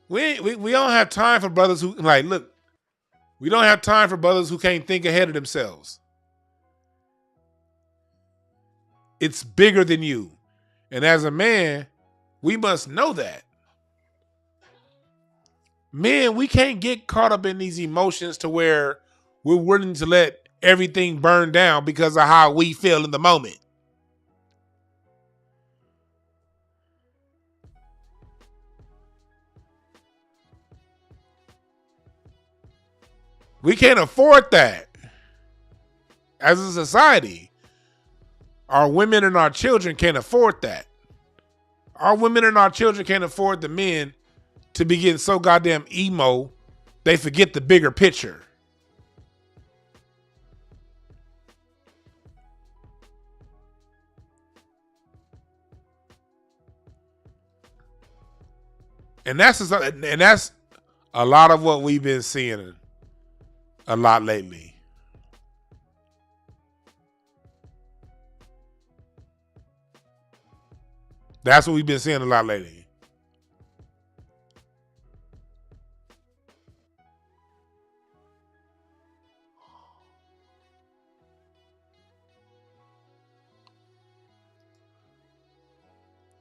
We don't have time for brothers who, like, look, we don't have time for brothers who can't think ahead of themselves. It's bigger than you. And as a man, we must know that. Men, we can't get caught up in these emotions to where we're willing to let everything burn down because of how we feel in the moment. We can't afford that as a society. Our women and our children can't afford that. Our women and our children can't afford the men to be getting so goddamn emo, they forget the bigger picture. And that's a lot of what we've been seeing a lot lately. That's what we've been seeing a lot lately.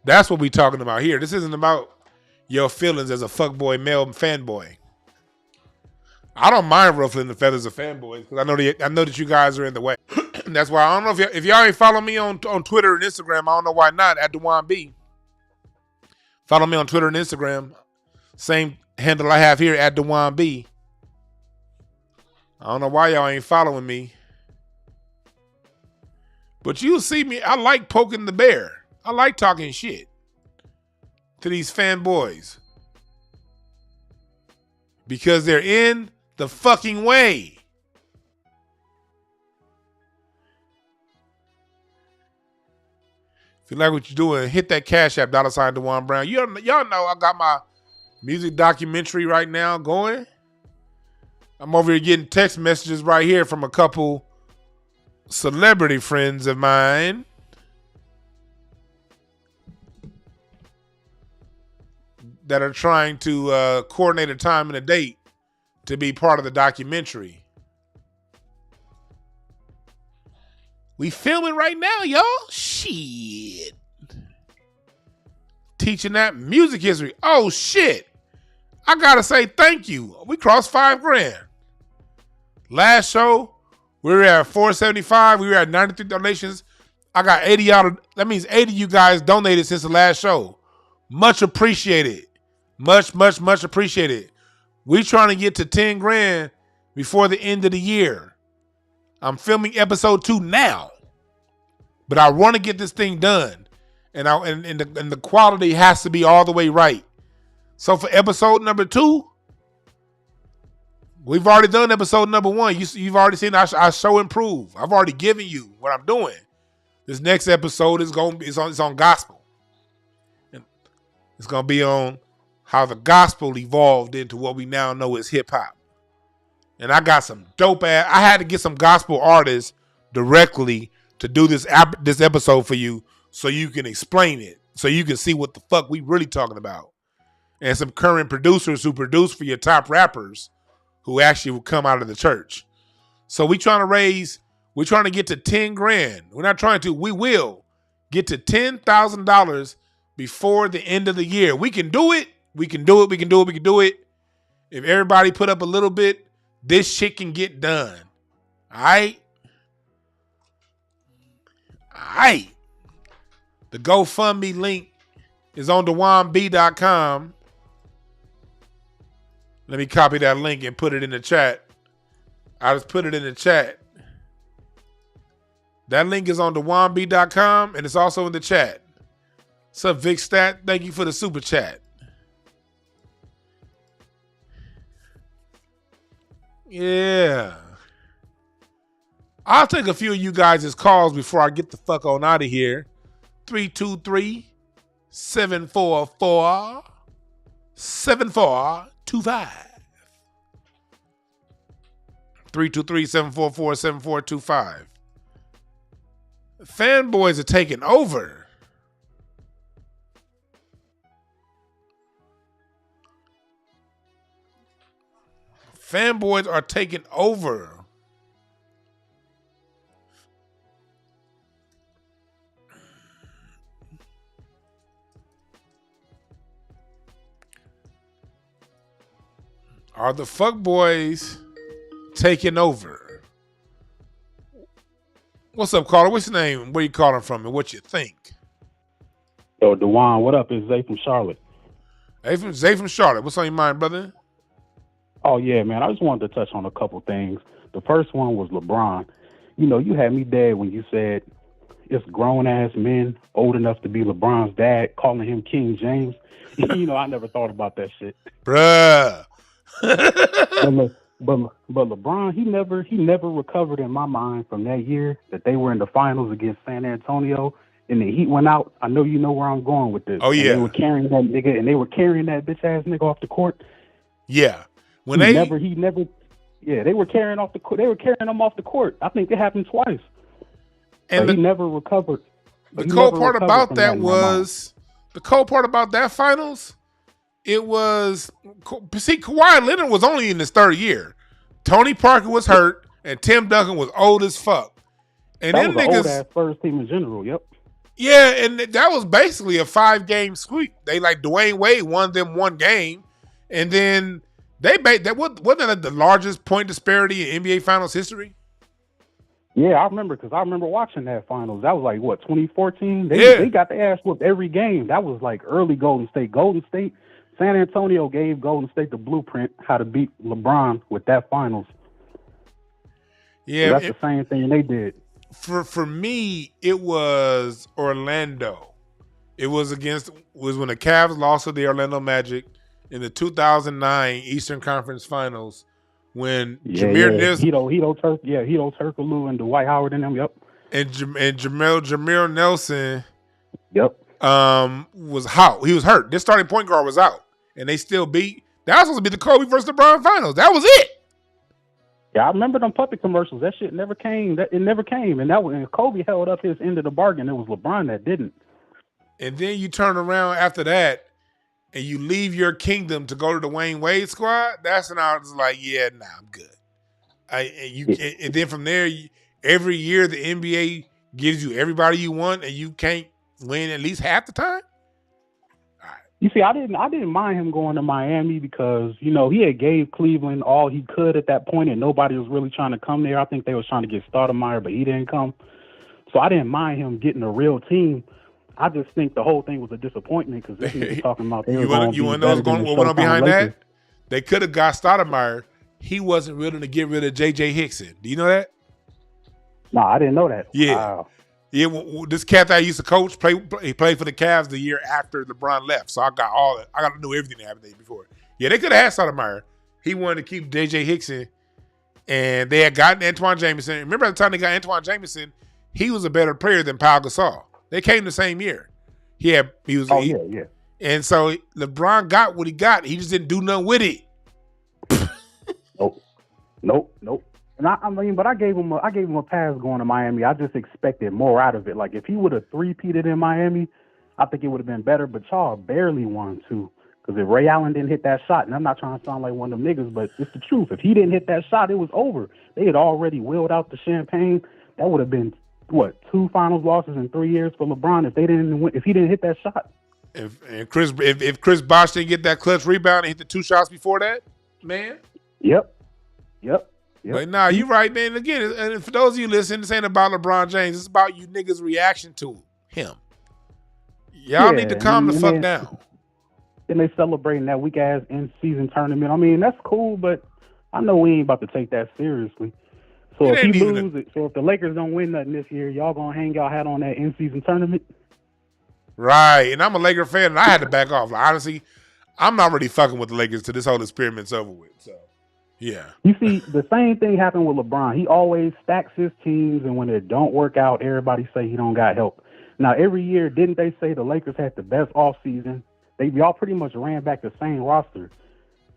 That's what we're talking about here. This isn't about your feelings as a fuckboy male fanboy. I don't mind ruffling the feathers of fanboys because I know that you guys are in the way. That's why I don't know if y'all ain't follow me on Twitter and Instagram. I don't know why not. At Dewan B. Follow me on Twitter and Instagram. Same handle I have here at Dewan B. I don't know why y'all ain't following me. But you'll see me. I like poking the bear. I like talking shit to these fanboys. Because they're in the fucking way. If you like what you're doing, hit that Cash App, $ Dewan Brown. Y'all know I got my music documentary right now going. I'm over here getting text messages right here from a couple celebrity friends of mine. That are trying to coordinate a time and a date to be part of the documentary. We filming right now, y'all. Shit. Teaching that music history. Oh, shit. I gotta say thank you. We crossed $5,000. Last show, we were at 475. We were at 93 donations. I got 80 out of, that means 80 of you guys donated since the last show. Much appreciated. Much appreciated. We trying to get to 10 grand before the end of the year. I'm filming episode 2 now, but I want to get this thing done, and the quality has to be all the way right. So for episode number 2, we've already done episode number 1. You've already seen I show improve. I've already given you what I'm doing. This next episode is on gospel, and it's gonna be on how the gospel evolved into what we now know as hip hop. And I got some dope ass. I had to get some gospel artists directly to do this episode for you so you can explain it, so you can see what the fuck we really talking about. And some current producers who produce for your top rappers who actually will come out of the church. So we're trying to get to 10 grand. We're not trying to, we will get to $10,000 before the end of the year. We can do it. We can do it. If everybody put up a little bit, this shit can get done. All right? The GoFundMe link is on DewanB.com. Let me copy that link and put it in the chat. I just put it in the chat. That link is on DewanB.com and it's also in the chat. What's up, Vic Stat? Thank you for the super chat. Yeah. I'll take a few of you guys' calls before I get the fuck on out of here. 323-744-7425. 323-744-7425. Fanboys are taking over. Fanboys are taking over. Are the fuckboys taking over? What's up, caller? What's your name? Where you calling from and what you think? Yo, Dewan, what up? It's Zay from Charlotte. Zay from Charlotte. What's on your mind, brother? Oh, yeah, man. I just wanted to touch on a couple things. The first one was LeBron. You know, you had me dead when you said it's grown-ass men old enough to be LeBron's dad calling him King James. You know, I never thought about that shit. Bruh. but LeBron, he never recovered in my mind from that year that they were in the finals against San Antonio and the Heat went out. I know you know where I'm going with this. Oh yeah, and they were carrying that nigga, and they were carrying that bitch ass nigga off the court. Yeah, He never. Yeah, they were carrying off the court. They were carrying him off the court. I think it happened twice. And he never recovered. The cold part about that was the cold part about that finals. It was Kawhi Leonard was only in his third year. Tony Parker was hurt, and Tim Duncan was old as fuck. And that them was niggas, old ass first team in general. Yep. Yeah, and that was basically a 5-game sweep. They like Dwayne Wade won them one game, and then that wasn't that the largest point disparity in NBA Finals history. Yeah, I remember because I remember watching that finals. That was like what 2014. They got their ass whooped every game. That was like early Golden State. San Antonio gave Golden State the blueprint how to beat LeBron with that finals. Yeah, so that's the same thing they did. For me, it was Orlando. It was when the Cavs lost to the Orlando Magic in the 2009 Eastern Conference Finals when Jameer Nelson, Hito Turkoglu and Dwight Howard in them, yep, and Jameer Nelson, yep, was out. He was hurt. Their starting point guard was out, and they still beat. That was supposed to be the Kobe versus LeBron Finals. That was it. Yeah, I remember them puppet commercials. That shit never came. It never came, and Kobe held up his end of the bargain. It was LeBron that didn't. And then you turn around after that, and you leave your kingdom to go to the Dwayne Wade squad. That's when I was like, yeah, nah, I'm good. And then from there, every year the NBA gives you everybody you want, and you can't win at least half the time. You see, I didn't mind him going to Miami because, he had gave Cleveland all he could at that point, and nobody was really trying to come there. I think they was trying to get Stoudemire, but he didn't come. So I didn't mind him getting a real team. I just think the whole thing was a disappointment because this nigga talking about they were going to be better than the what went on behind Lakers. that? They could have got Stoudemire. He wasn't willing to get rid of J.J. Hickson. Do you know that? No, I didn't know that. Yeah. Wow. Yeah, this cat that I used to coach, he played for the Cavs the year after LeBron left. So I got to know everything that happened the day before. Yeah, they could have had Stoudemire. He wanted to keep J.J. Hickson, and they had gotten Antoine Jameson. Remember at the time they got Antoine Jameson, he was a better player than Pau Gasol. They came the same year. Yeah. And so LeBron got what he got. He just didn't do nothing with it. Nope. And I gave him a pass going to Miami. I just expected more out of it. Like if he would have three-peated in Miami, I think it would have been better. But y'all barely won too. Because if Ray Allen didn't hit that shot, and I'm not trying to sound like one of them niggas, but it's the truth. If he didn't hit that shot, it was over. They had already willed out the champagne. That would have been 2 finals losses in 3 years for LeBron if he didn't hit that shot. If Chris Bosh didn't get that clutch rebound and hit the 2 shots before that, man. Yep. But nah, you right, man. Again, and for those of you listening, this ain't about LeBron James. It's about you niggas' reaction to him. Y'all need to calm the fuck down. And they celebrating that weak ass in-season tournament. I mean, that's cool, but I know we ain't about to take that seriously. So if he loses, so if the Lakers don't win nothing this year, y'all gonna hang y'all hat on that in-season tournament? Right, and I'm a Laker fan, and I had to back off. Like, honestly, I'm not really fucking with the Lakers till this whole experiment's over with. So, yeah. You see, the same thing happened with LeBron. He always stacks his teams, and when it don't work out, everybody say he don't got help. Now, every year, didn't they say the Lakers had the best offseason? Y'all pretty much ran back the same roster,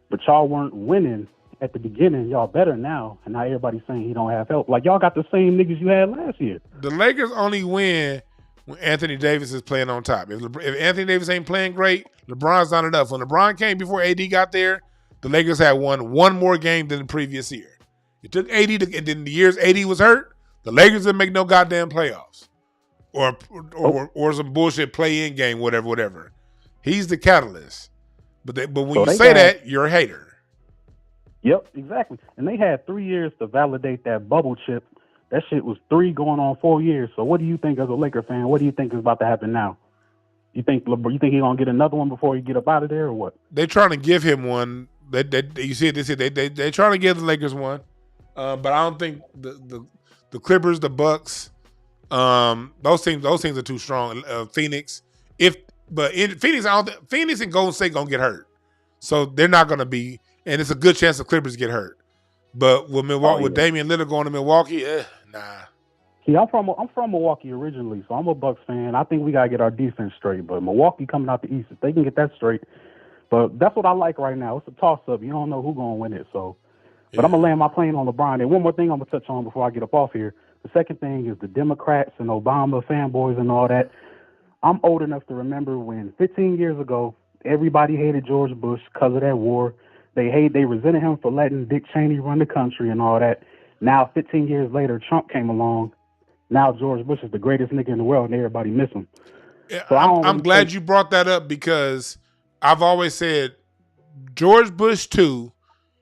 but y'all weren't winning at the beginning. Y'all better now, and now everybody's saying he don't have help. Like, y'all got the same niggas you had last year. The Lakers only win when Anthony Davis is playing on top. If Anthony Davis ain't playing great, LeBron's not enough. When LeBron came before AD got there, the Lakers had won one more game than the previous year. It took AD, and then the years AD was hurt, the Lakers didn't make no goddamn playoffs. Or some bullshit play-in game, whatever. He's the catalyst. But when you say that, you're a hater. Yep, exactly. And they had 3 years to validate that bubble chip. That shit was 3 going on 4 years. So what do you think as a Laker fan? What do you think is about to happen now? You think he's gonna get another one before he get up out of there, or what? They're trying to give him one. They're trying to give the Lakers one. But I don't think the Clippers, the Bucks, those teams are too strong. Phoenix, Phoenix and Golden State gonna get hurt, so they're not gonna be. And it's a good chance the Clippers get hurt. But with Milwaukee, with Damian Lillard going to Milwaukee, nah. See, I'm from Milwaukee originally, so I'm a Bucks fan. I think we gotta get our defense straight. But Milwaukee coming out the East, if they can get that straight, but that's what I like right now. It's a toss up. You don't know who's gonna win it. So, but I'm gonna land my plane on LeBron. And one more thing I'm gonna touch on before I get up off here. The second thing is the Democrats and Obama fanboys and all that. I'm old enough to remember when 15 years ago everybody hated George Bush because of that war. They resented him for letting Dick Cheney run the country and all that. Now, 15 years later, Trump came along. Now George Bush is the greatest nigga in the world, and everybody miss him. Yeah, so I'm glad you brought that up because I've always said George Bush too.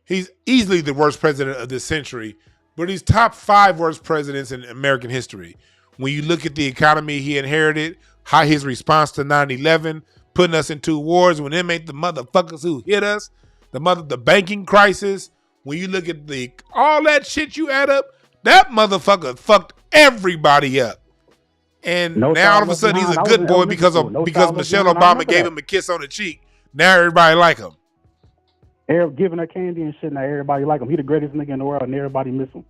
He's easily the worst president of this century, but he's top 5 worst presidents in American history. When you look at the economy he inherited, how his response to 9/11, putting us in 2 wars, when them ain't the motherfuckers who hit us, the banking crisis. When you look at all that shit you add up, that motherfucker fucked everybody up. And now all of a sudden he's a good boy because Michelle Obama gave him a kiss on the cheek. Now everybody like him. Giving her candy and shit, now everybody like him. He the greatest nigga in the world, and everybody miss him.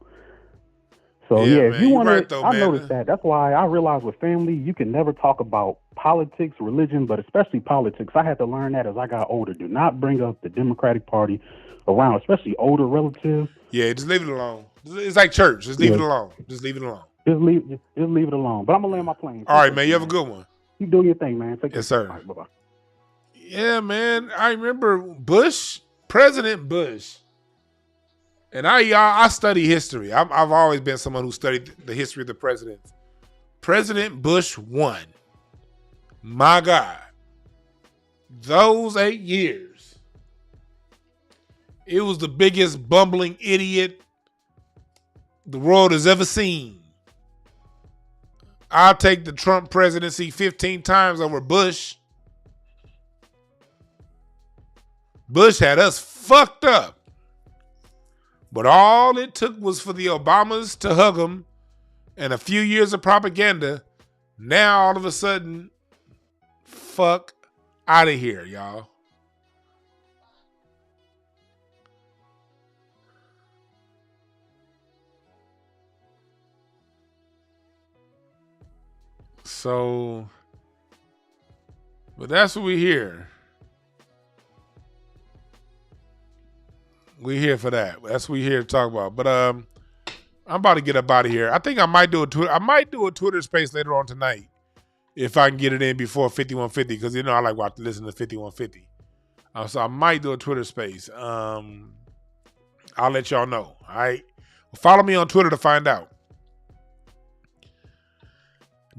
So yeah, if you want to, I noticed that. That's why I realized with family, you can never talk about politics, religion, but especially politics. I had to learn that as I got older. Do not bring up the Democratic Party around, especially older relatives. Yeah, just leave it alone. It's like church. Just leave it alone. Just leave it alone. Just leave it alone. But I'm gonna land my plane. All right, man. You have a good one. You do your thing, man. Yes, sir. All right, bye-bye. Yeah, man. I remember President Bush. And I study history. I've always been someone who studied the history of the presidents. President Bush won. My God. Those 8 years. It was the biggest bumbling idiot the world has ever seen. I'll take the Trump presidency 15 times over Bush. Bush had us fucked up. But all it took was for the Obamas to hug him and a few years of propaganda. Now, all of a sudden, fuck out of here, y'all. So, but that's what we hear. We here for that. That's what we here to talk about. But I'm about to get up out of here. I think I might do a Twitter space later on tonight if I can get it in before 5150 because I like to listen to 5150. So I might do a Twitter space. I'll let y'all know. All right. Follow me on Twitter to find out.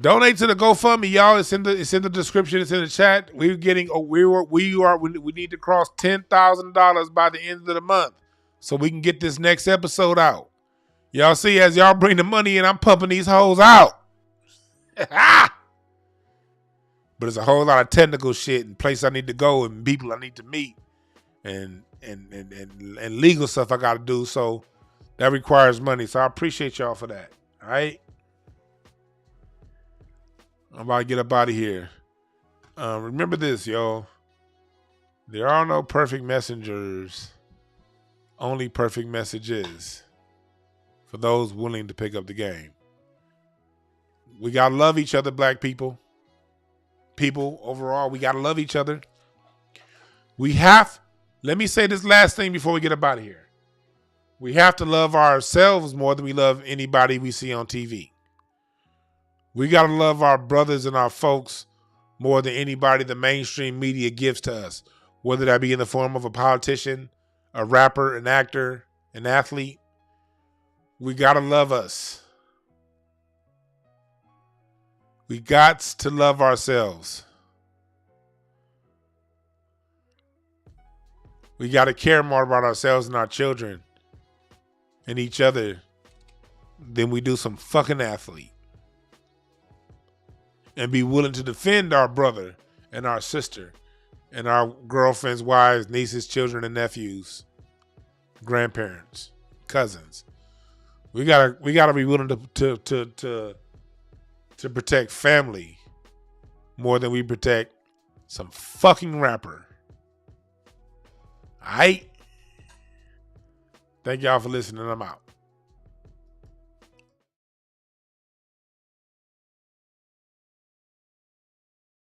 Donate to the GoFundMe, y'all. It's in the description. It's in the chat. We need to cross $10,000 by the end of the month so we can get this next episode out. Y'all see, as y'all bring the money in, I'm pumping these hoes out. But there's a whole lot of technical shit and place I need to go and people I need to meet and legal stuff I got to do. So that requires money. So I appreciate y'all for that. All right. I'm about to get up out of here. Remember this, y'all. There are no perfect messengers. Only perfect messages for those willing to pick up the game. We got to love each other, black people. People, overall, we got to love each other. Let me say this last thing before we get up out of here. We have to love ourselves more than we love anybody we see on TV. We got to love our brothers and our folks more than anybody the mainstream media gives to us, whether that be in the form of a politician, a rapper, an actor, an athlete. We got to love us. We got to love ourselves. We got to care more about ourselves and our children and each other than we do some fucking athlete. And be willing to defend our brother and our sister and our girlfriends, wives, nieces, children, and nephews, grandparents, cousins. We gotta be willing to protect family more than we protect some fucking rapper. All right? Thank y'all for listening. I'm out.